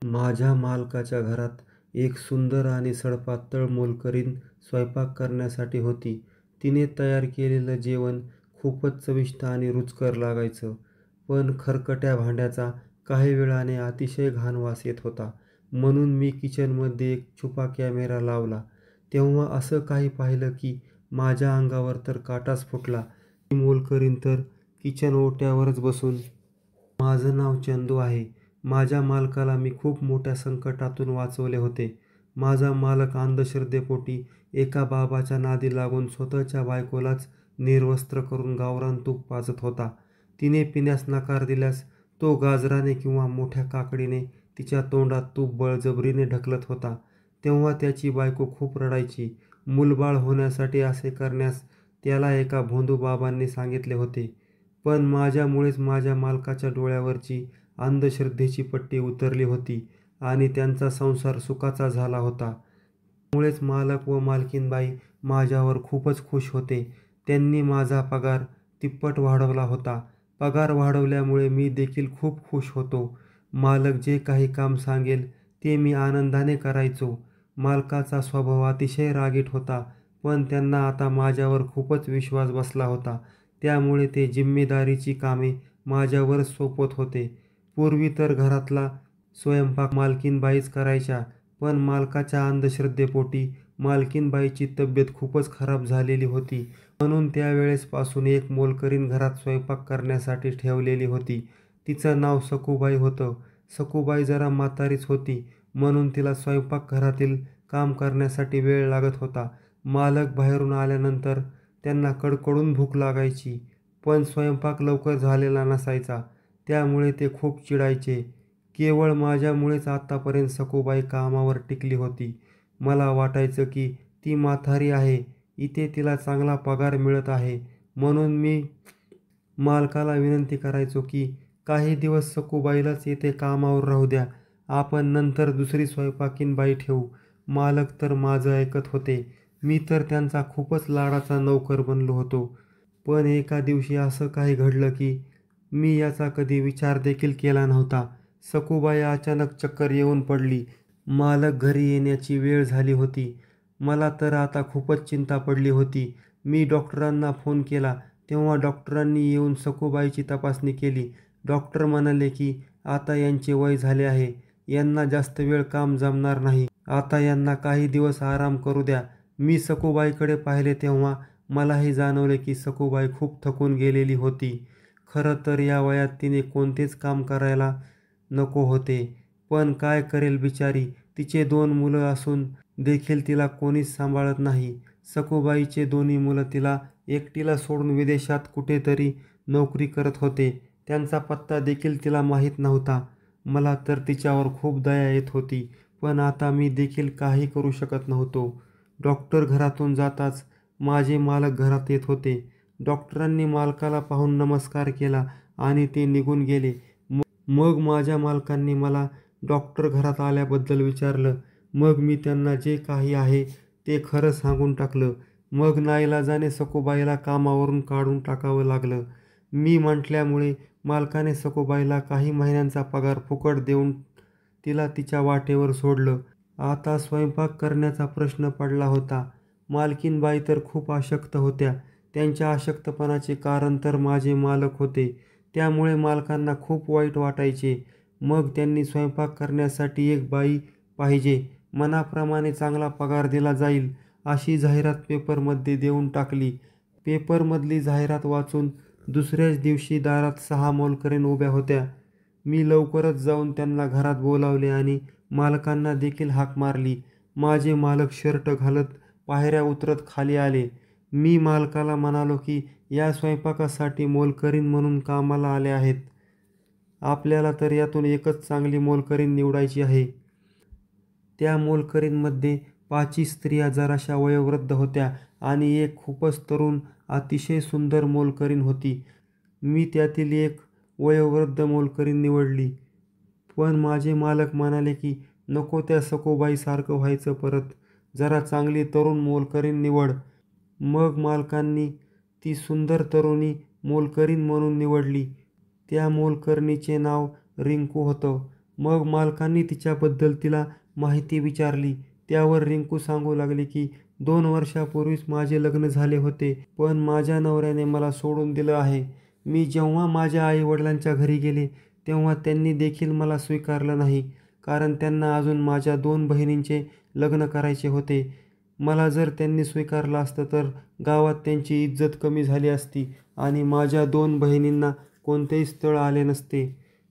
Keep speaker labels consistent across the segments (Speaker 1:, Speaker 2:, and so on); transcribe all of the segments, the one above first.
Speaker 1: माझ्या मालकाच्या घरात एक सुंदर आणि सडपातळ मोलकरीण स्वयंपाक करण्यासाठी होती. तिने तयार केलेलं जेवण खूपच चविष्ट आणि रुचकर लागायचं. पण खरकट्या भांड्याचा काही वेळाने अतिशय घाण वास येत होता. म्हणून मी किचनमध्ये एक छुपा कॅमेरा लावला. तेव्हा असं काही पाहिलं की माझ्या अंगावर तर काटाच फुटला. ती मोलकरीण तर किचन ओट्यावरच बसून, "माझं नाव चंदू आहे. माझ्या मालकाला मी खूप मोठ्या संकटातून वाचवले होते." माझा मालक अंधश्रद्धेपोटी एका बाबाच्या नादी लागून स्वतःच्या बायकोलाच निर्वस्त्र करून गावरान तूप पाजत होता. तिने पिण्यास नकार दिल्यास तो गाजराने किंवा मोठ्या काकडीने तिच्या तोंडात तूप बळजबरीने ढकलत होता. तेव्हा त्याची बायको खूप रडायची. मूलबाळ होण्यासाठी असे करण्यास त्याला एका भोंदू बाबांनी सांगितले होते. पण माझ्यामुळेच माझ्या मालकाच्या डोळ्यावरची अंधश्रद्धेची पट्टी उतरली होती आणि त्यांचा संसार सुखाचा झाला होता. त्यामुळेच मालक व मालकीणबाई माझ्यावर खूपच खुश होते. त्यांनी माझा पगार तिप्पट वाढवला होता. पगार वाढवल्यामुळे मी देखील खूप खुश होतो. मालक जे काही काम सांगेल ते मी आनंदाने करायचो. मालकाचा स्वभाव अतिशय रागीट होता, पण त्यांना आता माझ्यावर खूपच विश्वास बसला होता. त्यामुळे ते जिम्मेदारीची कामे माझ्यावरच सोपवत होते. पूर्वी तर घरातला स्वयंपाक मालकीणबाईच करायच्या, पण मालकाच्या अंधश्रद्धेपोटी मालकीणबाईची तब्येत खूपच खराब झालेली होती. म्हणून त्यावेळेसपासून एक मोलकरीण घरात स्वयंपाक करण्यासाठी ठेवलेली होती. तिचं नाव सखूबाई होतं. सखूबाई जरा म्हातारीच होती, म्हणून तिला स्वयंपाकघरातील काम करण्यासाठी वेळ लागत होता. मालक बाहेरून आल्यानंतर त्यांना कडकडून भूक लागायची, पण स्वयंपाक लवकर झालेला नसायचा. त्यामुळे ते खूप चिडायचे. केवळ माझ्यामुळेच आत्तापर्यंत सखूबाई कामावर टिकली होती. मला वाटायचं की ती म्हातारी आहे, इथे तिला चांगला पगार मिळत आहे. म्हणून मी मालकाला विनंती करायचो की काही दिवस सखूबाईलाच येथे कामावर राहू द्या. आपण नंतर दुसरी स्वयंपाकीण बाई ठेवू. मालक तर माझं ऐकत होते. मी तर त्यांचा खूपच लाडाचा नोकर बनलो होतो. पण एका दिवशी असं काही घडलं की मी याचा कधी विचार देखील केला नव्हता. सखूबाई अचानक चक्कर येऊन पडली. मालक घरी येण्याची वेळ झाली होती. मला तर आता खूपच चिंता पडली होती. मी डॉक्टरांना फोन केला. तेव्हा डॉक्टरांनी येऊन सखूबाईची तपासणी केली. डॉक्टर म्हणाले की आता यांचे वय झाले आहे. यांना जास्त वेळ काम जमणार नाही. आता यांना काही दिवस आराम करू द्या. मी सखूबाईकडे पाहिले तेव्हा मलाही जाणवले की सखूबाई खूप थकून गेलेली होती. खरं तर या वयात तिने कोणतेच काम करायला नको होते. पण काय करेल बिचारी. तिचे 2 मुलं असून देखील तिला कोणीच सांभाळत नाही. सखूबाईचे दोन्ही मुलं तिला एकटीला सोडून विदेशात कुठेतरी नोकरी करत होते. त्यांचा पत्ता देखील तिला माहीत नव्हता. मला तर तिच्यावर खूप दया येत होती, पण आता मी देखील काही करू शकत नव्हतो. डॉक्टर घरातून जाताच माझे मालक घरात येत होते. डॉक्टरांनी मालकाला पाहून नमस्कार केला आणि ते निघून गेले. मग माझ्या मालकांनी मला डॉक्टर घरात आल्याबद्दल विचारलं. मग मी त्यांना जे काही आहे ते खरं सांगून टाकलं. मग नाईलाजाने सखूबाईला कामावरून काढून टाकावं लागलं. मी म्हटल्यामुळे मालकाने सखूबाईला काही महिन्यांचा पगार फुकट देऊन तिला तिच्या वाटेवर सोडलं. आता स्वयंपाक करण्याचा प्रश्न पडला होता. मालकीणबाई तर खूप अशक्त होत्या. त्यांच्या अशक्तपणाचे कारण तर माझे मालक होते. त्यामुळे मालकांना खूप वाईट वाटायचे. मग त्यांनी स्वयंपाक करण्यासाठी एक बाई पाहिजे, मनाप्रमाणे चांगला पगार दिला जाईल अशी जाहिरात पेपरमध्ये देऊन टाकली. पेपरमधली जाहिरात वाचून दुसऱ्याच दिवशी दारात 6 मोलकरीण उभ्या होत्या. मी लवकरच जाऊन त्यांना घरात बोलावले आणि मालकांना देखील हाक मारली. माझे मालक शर्ट घालत पायऱ्या उतरत खाली आले. मी मालकाला म्हणालो की या स्वयंपाकासाठी मोलकरीण म्हणून कामाला आल्या आहेत. आपल्याला तर यातून एकच चांगली मोलकरीण निवडायची आहे. त्या मोलकरीणमध्ये 5ही स्त्रिया जराशा वयोवृद्ध होत्या आणि एक खूपच तरुण, अतिशय सुंदर मोलकरीण होती. मी त्यातील एक वयोवृद्ध मोलकरीण निवडली. पण माझे मालक म्हणाले की नको, त्या सखूबाईसारखं व्हायचं परत. जरा चांगली तरुण मोलकरीण निवड. मग मालकांनी ती सुंदर तरुणी मोलकरीण म्हणून निवडली. त्या मोलकरणीचे नाव रिंकू होतं. मग मालकांनी तिच्याबद्दल तिला माहिती विचारली. त्यावर रिंकू सांगू लागली की 2 वर्षापूर्वीच माझे लग्न झाले होते, पण माझ्या नवऱ्याने मला सोडून दिलं आहे. मी जेव्हा माझ्या आईवडिलांच्या घरी गेले तेव्हा त्यांनी देखील मला स्वीकारलं नाही, कारण त्यांना अजून माझ्या 2 बहिणींचे लग्न करायचे होते. मला जर त्यांनी स्वीकारलं असतं तर गावात त्यांची इज्जत कमी झाली असती आणि माझ्या 2 बहिणींना कोणतेही स्थळ आले नसते.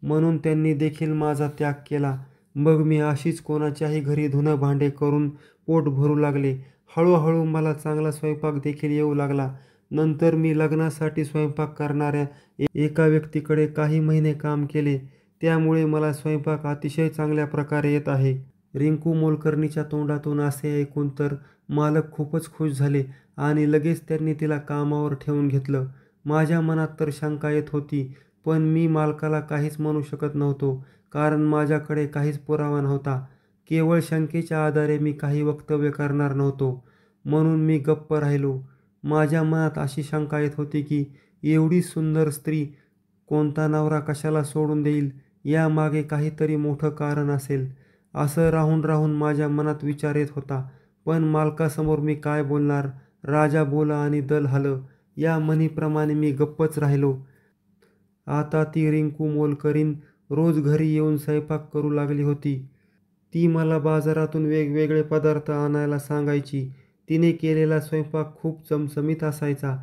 Speaker 1: म्हणून त्यांनी देखील माझा त्याग केला. मग मी अशीच कोणाच्याही घरी धुणं भांडे करून पोट भरू लागले. हळूहळू मला चांगला स्वयंपाक देखील येऊ लागला. नंतर मी लग्नासाठी स्वयंपाक करणाऱ्या एका व्यक्तीकडे काही महिने काम केले. त्यामुळे मला स्वयंपाक अतिशय चांगल्या प्रकारे येत आहे. रिंकू मोलकरणीच्या तोंडातून असे ऐकून तर मालक खूपच खुश झाले आणि लगेच त्यांनी तिला कामावर ठेवून घेतलं. माझ्या मनात तर शंका येत होती, पण मी मालकाला काहीच म्हणू शकत नव्हतो, कारण माझ्याकडे काहीच पुरावा नव्हता. केवळ शंकेच्या आधारे मी काही वक्तव्य करणार नव्हतो, म्हणून मी गप्प राहिलो. माझ्या मनात अशी शंका येत होती की एवढी सुंदर स्त्री कोणता नवरा कशाला सोडून देईल, यामागे काहीतरी मोठं कारण असेल, असं राहून राहून माझ्या मनात विचार येत होता. पण मालकासमोर मी काय बोलणार? राजा बोला आणि दल हलं, या म्हणीप्रमाणे मी गप्पच राहिलो. आता ती रिंकू मोलकरीण रोज घरी येऊन स्वयंपाक करू लागली होती. ती मला बाजारातून वेगवेगळे पदार्थ आणायला सांगायची. तिने केलेला स्वयंपाक खूप चमचमीत असायचा.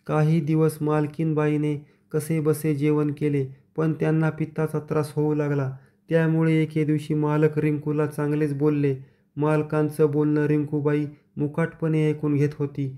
Speaker 1: काही दिवस मालकीणबाईने कसेबसे जेवण केले, पण त्यांना पित्ताचा त्रास होऊ लागला. त्यामुळे एके दिवशी मालक रिंकूला चांगलेच बोलले. मालकांचं बोलणं रिंकूबाई मुकाटपणे ऐकून घेत होती.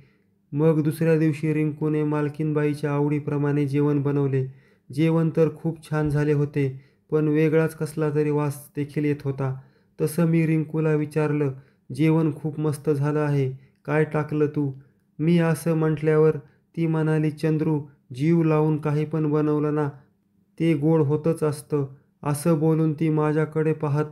Speaker 1: मग दुसऱ्या दिवशी रिंकूने मालकीणबाईच्या आवडीप्रमाणे जेवण बनवले. जेवण तर खूप छान झाले होते, पण वेगळाच कसला तरी वास देखील येत होता. तसं मी रिंकूला विचारलं, जेवण खूप मस्त झालं आहे, काय टाकलं तू? मी असं म्हटल्यावर ती म्हणाली, चंद्रू, जीव लावून काही पण बनवलं ना, ते गोड होतच असतं. असं बोलून ती माझ्याकडे पाहत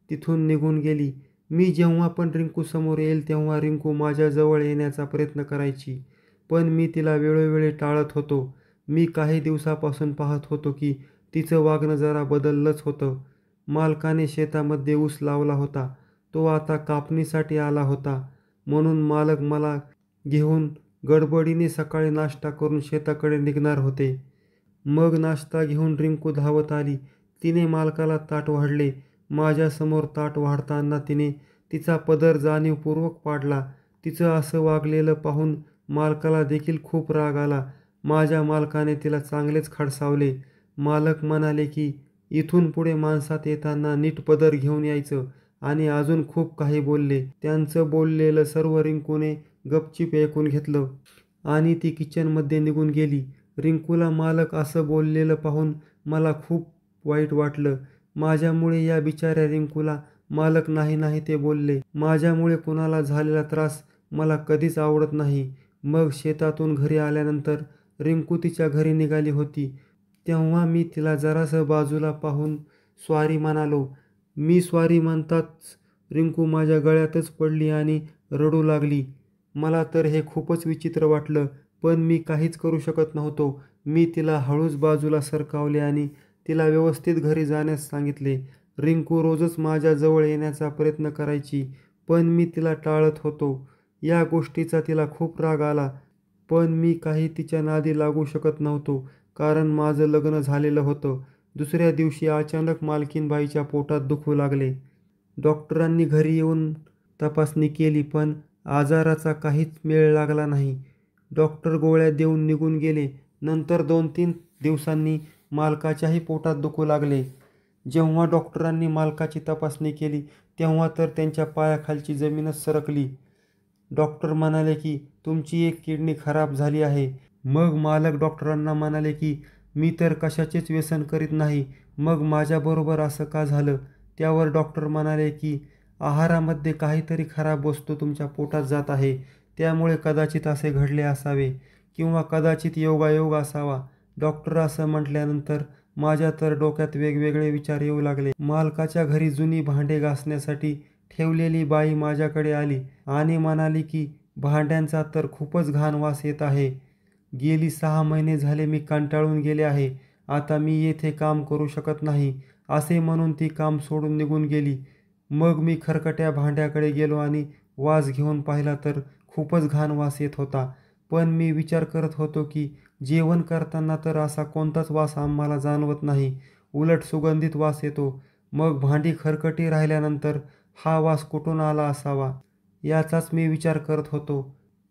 Speaker 1: तिथून निघून गेली. मी जेव्हा पण रिंकूसमोर येईल तेव्हा रिंकू माझ्याजवळ येण्याचा प्रयत्न करायची, पण मी तिला वेळोवेळी टाळत होतो. मी काही दिवसापासून पाहत होतो की तिचं वागणं जरा बदललंच होतं. मालकाने शेतामध्ये ऊस लावला होता. तो आता कापणीसाठी आला होता, म्हणून मालक मला घेऊन गडबडीने सकाळी नाश्ता करून शेताकडे निघणार होते. मग नाश्ता घेऊन रिंकू धावत आली. तिने मालकाला ताट वाढले. माझ्यासमोर ताट वाढताना तिने तिचा पदर जाणीवपूर्वक पाडला. तिचं असं वागलेलं पाहून मालकाला देखील खूप राग आला. माझ्या मालकाने तिला चांगलेच खडसावले. मालक म्हणाले की इथून पुढे माणसात येताना नीट पदर घेऊन यायचं आणि अजून खूप काही बोलले. त्यांचं बोललेलं सर्व रिंकूने गपचीप ऐकून घेतलं आणि ती किचनमध्ये निघून गेली. रिंकूला मालक असं बोललेलं पाहून मला खूप वाईट वाटलं. माझ्यामुळे या बिचाऱ्या रिंकूला मालक नाही नाही ते बोलले. माझ्यामुळे कुणाला झालेला त्रास मला कधीच आवडत नाही. मग शेतातून घरी आल्यानंतर रिंकू तिच्या घरी निघाली होती. तेव्हा मी तिला जरासं बाजूला पाहून सॉरी म्हणालो. मी सॉरी म्हणताच रिंकू माझ्या गळ्यातच पडली आणि रडू लागली. मला तर हे खूपच विचित्र वाटलं, पण मी काहीच करू शकत नव्हतो. मी तिला हळूच बाजूला सरकावले आणि तिला व्यवस्थित घरी जाण्यास सांगितले. रिंकू रोजच माझ्याजवळ येण्याचा प्रयत्न करायची, पण मी तिला टाळत होतो. या गोष्टीचा तिला खूप राग आला, पण मी काही तिच्या नादी लागू शकत नव्हतो, कारण माझं लग्न झालेलं होतं. दुसऱ्या दिवशी अचानक मालकीणबाईच्या पोटात दुखू लागले. डॉक्टरांनी घरी येऊन तपासणी केली, पण आजाराचा काहीच मेळ लागला नाही. डॉक्टर गोळ्या देऊन निघून गेले. नंतर 2-3 दिवसांनी मालकाच्याही पोटात दुखू लागले. जेव्हा डॉक्टरांनी मालकाची तपासणी केली तेव्हा तर त्यांच्या पायाखालची जमीनच सरकली. डॉक्टर म्हणाले की तुमची एक किडनी खराब झाली आहे. मग मालक डॉक्टरांना म्हणाले की मी तर कशाचेच व्यसन करीत नाही, मग माझ्याबरोबर असं का झालं? त्यावर डॉक्टर म्हणाले की आहारामध्ये काहीतरी खराब वस्तू तुमच्या पोटात जात आहे, त्यामुळे कदाचित असे घडले असावे किंवा कदाचित योगायोग असावा. डॉक्टर असं म्हटल्यानंतर माझ्या तर डोक्यात वेगवेगळे विचार येऊ लागले. मालकाच्या घरी जुनी भांडे घासण्यासाठी ठेवलेली बाई माझ्याकडे आली आणि म्हणाली की भांड्यांचा तर खूपच घाण वास येत आहे. गेली 6 महिने झाले मी कंटाळून गेले आहे. आता मी येथे काम करू शकत नाही असे म्हणून ती काम सोडून निघून गेली. मग मी खरकट्या भांड्याकडे गेलो आणि वास घेऊन पाहिला तर खूपच घाण वास येत होता. पण मी विचार करत होतो की जेवण करताना तर असा कोणताच वास आम्हाला जाणवत नाही, उलट सुगंधित वास येतो. मग भांडी खरकटी राहिल्यानंतर हा वास कुठून आला असावा, याचाच मी विचार करत होतो.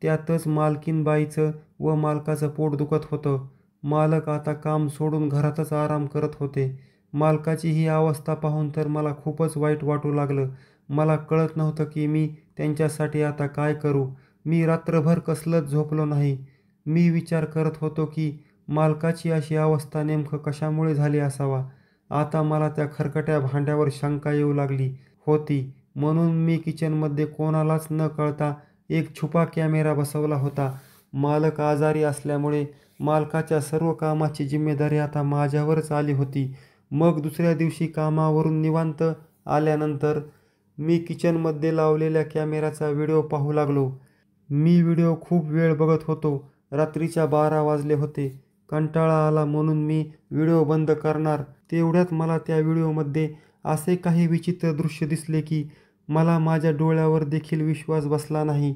Speaker 1: त्यातच मालकीनबाईचं व मालकाचं पोट दुखत होतं. मालक आता काम सोडून घरातच आराम करत होते. मालकाची ही अवस्था पाहून तर मला खूपच वाईट वाटू लागलं. मला कळत नव्हतं की मी त्यांच्यासाठी आता काय करू. मी रात्रभर कसलंच झोपलो नाही. मी विचार करत होतो की मालकाची अशी अवस्था नेमकं कशामुळे झाली असावा. आता मला त्या खरकट्या भांड्यावर शंका येऊ लागली होती. म्हणून मी किचनमध्ये कोणालाच न कळता एक छुपा कॅमेरा बसवला होता. मालक आजारी असल्यामुळे मालकाच्या सर्व कामाची जिम्मेदारी आता माझ्यावरच आली होती. मग दुसऱ्या दिवशी कामावरून निवांत आल्यानंतर मी किचनमध्ये लावलेल्या कॅमेऱ्याचा व्हिडिओ पाहू लागलो. मी व्हिडिओ खूप वेळ बघत होतो. रात्रीच्या 12 वाजले होते. कंटाळा आला म्हणून मी व्हिडिओ बंद करणार तेवढ्यात मला त्या व्हिडिओमध्ये असे काही विचित्र दृश्य दिसले की मला माझ्या डोळ्यावर देखील विश्वास बसला नाही.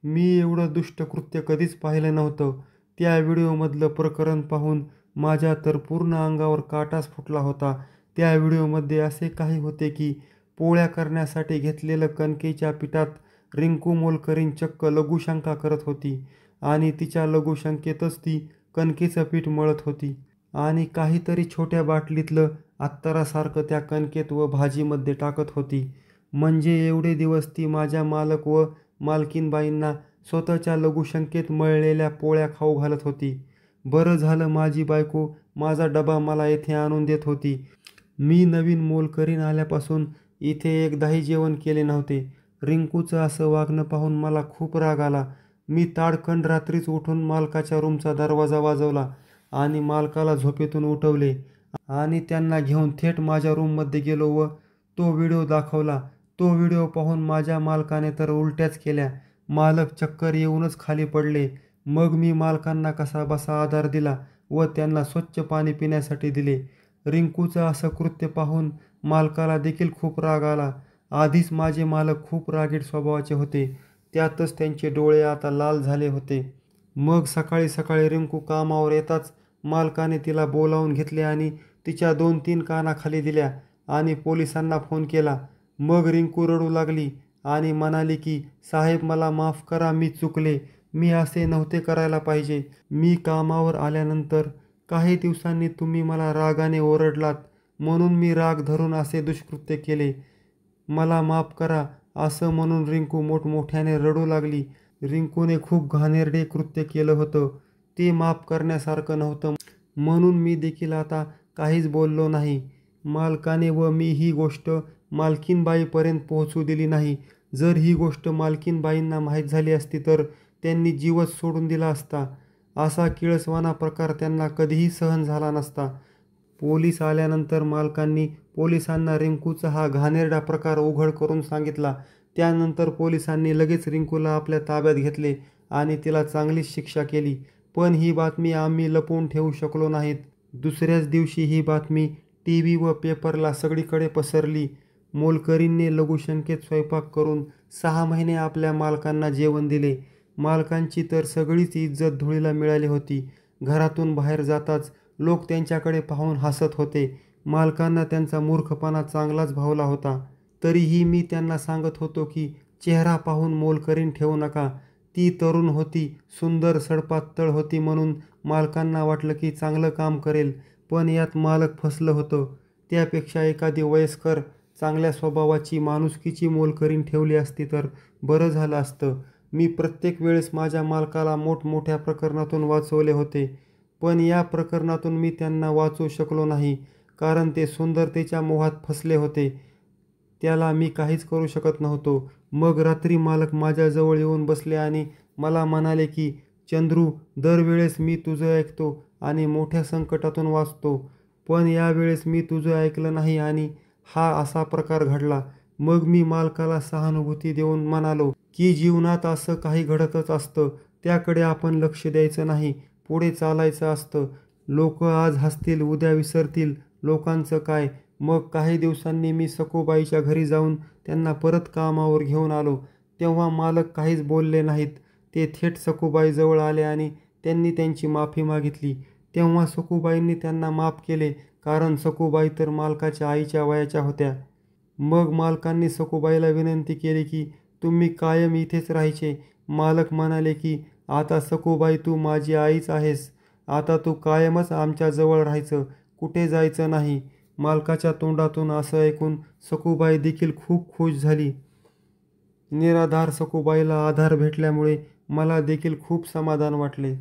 Speaker 1: मी एवढं दुष्ट कृत्य कधीच पाहिलं नव्हतं. त्या व्हिडिओमधलं प्रकरण पाहून माझ्या तर पूर्ण अंगावर काटाच फुटला होता. त्या व्हिडिओमध्ये असे काही होते की पोळ्या करण्यासाठी घेतलेलं कणकेच्या पिठात रिंकू मोलकरीण चक्क लघुशंका करत होती आणि तिच्या लघुशंकेतच ती कणकेचं पीठ मळत होती आणि काहीतरी छोट्या बाटलीतलं अत्तरासारखं त्या कणकेत व भाजीमध्ये टाकत होती. म्हणजे एवढे दिवस ती माझ्या मालक व मालकीनबाईंना स्वतःच्या लघुशंकेत मळलेल्या पोळ्या खाऊ घालत होती. बरं झालं माझी बायको माझा डबा मला येथे आणून देत होती. मी नवीन मोलकरीण आल्यापासून इथे एकदाही जेवण केले नव्हते. रिंकूचं असं वागणं पाहून मला खूप राग आला. मी ताडकन रात्रीच उठून मालकाच्या रूमचा दरवाजा वाजवला आणि मालकाला झोपेतून उठवले आणि त्यांना घेऊन थेट माझ्या रूममध्ये गेलो व तो व्हिडिओ दाखवला. तो व्हिडिओ पाहून माझ्या मालकाने तर उलट्याच केल्या. मालक चक्कर येऊनच खाली पडले. मग मी मालकांना कसाबसा आधार दिला व त्यांना स्वच्छ पाणी पिण्यासाठी दिले. रिंकूचं असं कृत्य पाहून मालकाला देखील खूप राग आला. आधीच माझे मालक खूप रागीट स्वभावाचे होते. त्यातच त्यांचे डोळे आता लाल झाले होते. मग सकाळी सकाळी रिंकू कामावर येताच मालकाने तिला बोलावून घेतले आणि तिच्या 2-3 काना खाली दिल्या आणि पोलिसांना फोन केला. मग रिंकू रडू लागली आणि म्हणाली की साहेब मला माफ करा, मी चुकले. मी असे नव्हते करायला पाहिजे. मी कामावर आल्यानंतर काही दिवसांनी तुम्ही मला रागाने ओरडलात म्हणून मी राग धरून असे दुष्कृत्य केले. मला माफ करा. असं म्हणून रिंकू मोठमोठ्याने रडू लागली. रिंकूने खूप घाणेरडे कृत्य केलं होतं. ते माफ करण्यासारखं नव्हतं म्हणून मी देखील आता काहीच बोललो नाही. मालकाने व मी ही गोष्ट मालकीनबाईंपर्यंत पोहोचू दिली नाही. जर ही गोष्ट मालकीनबाईंना माहीत झाली असती तर त्यांनी जीवच सोडून दिला असता. असा किळसवाणा प्रकार त्यांना कधीही सहन झाला नसता. पोलीस आल्यानंतर मालकांनी पोलिसांना रिंकूचा हा घाणेरडा प्रकार उघड करून सांगितला. त्यानंतर पोलिसांनी लगेच रिंकूला आपल्या ताब्यात घेतले आणि तिला चांगलीच शिक्षा केली. पण ही बातमी आम्ही लपवून ठेवू शकलो नाहीत. दुसऱ्याच दिवशी ही बातमी टीव्ही व पेपरला सगळीकडे पसरली. मोलकरीणने लघुशंकेत स्वयंपाक करून 6 महिने आपल्या मालकांना जेवण दिले. मालकांची तर सगळीच इज्जत धुळीला मिळाली होती. घरातून बाहेर जाताच लोक त्यांच्याकडे पाहून हसत होते. मालकांना त्यांचा मूर्खपणा चांगलाच भावला होता. तरीही मी त्यांना सांगत होतो की चेहरा पाहून मोलकरीण ठेवू नका. ती तरुण होती, सुंदर सडपातळ होती म्हणून मालकांना वाटलं की चांगलं काम करेल. पण यात मालक फसलं होतं. त्यापेक्षा एखादी वयस्कर, चांगल्या स्वभावाची, माणुसकीची मोलकरीण ठेवली असती तर बरं झालं असतं. मी प्रत्येक वेळेस माझ्या मालकाला मोठमोठ्या प्रकरणातून वाचवले होते. पण या प्रकरणातून मी त्यांना वाचवू शकलो नाही कारण ते सुंदरतेच्या मोहात फसले होते. त्याला मी काहीच करू शकत नव्हतो. मग रात्री मालक माझ्याजवळ येऊन बसले आणि मला म्हणाले की चंद्रू, दरवेळेस मी तुझं ऐकतो आणि मोठ्या संकटातून वाचतो. पण यावेळेस मी तुझं ऐकलं नाही आणि हा असा प्रकार घडला. मग मी मालकाला सहानुभूती देऊन म्हणालो की जीवनात असं काही घडतच असतं. त्याकडे आपण लक्ष द्यायचं नाही. पुढे चालायचं असतं. लोक आज हसतील, उद्या विसरतील. लोकांचं काय? मग काही दिवसांनी मी सखूबाईच्या घरी जाऊन त्यांना परत कामावर घेऊन आलो. तेव्हा मालक काहीच बोलले नाहीत. ते थेट सखूबाईजवळ आले आणि त्यांनी त्यांची माफी मागितली. तेव्हा सखूबाईंनी त्यांना माफ केले, कारण सखूबाई तर मालकाच्या आईच्या वयाच्या होत्या. मग मालकांनी सखूबाईला विनंती केली की तुम्ही कायम इथेच राहायचे. मालक म्हणाले की आता सखूबाई तू माझी आईच आहेस. आता तू कायमच आमच्याजवळ राहायचं, कुठे जायचं नाही. मालकाच्या तोंडातून असं ऐकून सखूबाई देखील खूप खुश झाली. निराधार सखूबाईला आधार भेटल्यामुळे मला देखील खूप समाधान वाटले.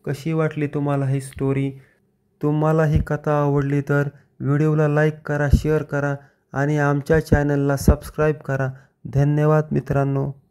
Speaker 1: कशी वाटली तुम्हाला ही स्टोरी? तुम्हाला ही कथा आवडली तर व्हिडिओला लाईक करा, शेअर करा आणि आमच्या चॅनलला सबस्क्राईब करा. धन्यवाद मित्रांनो.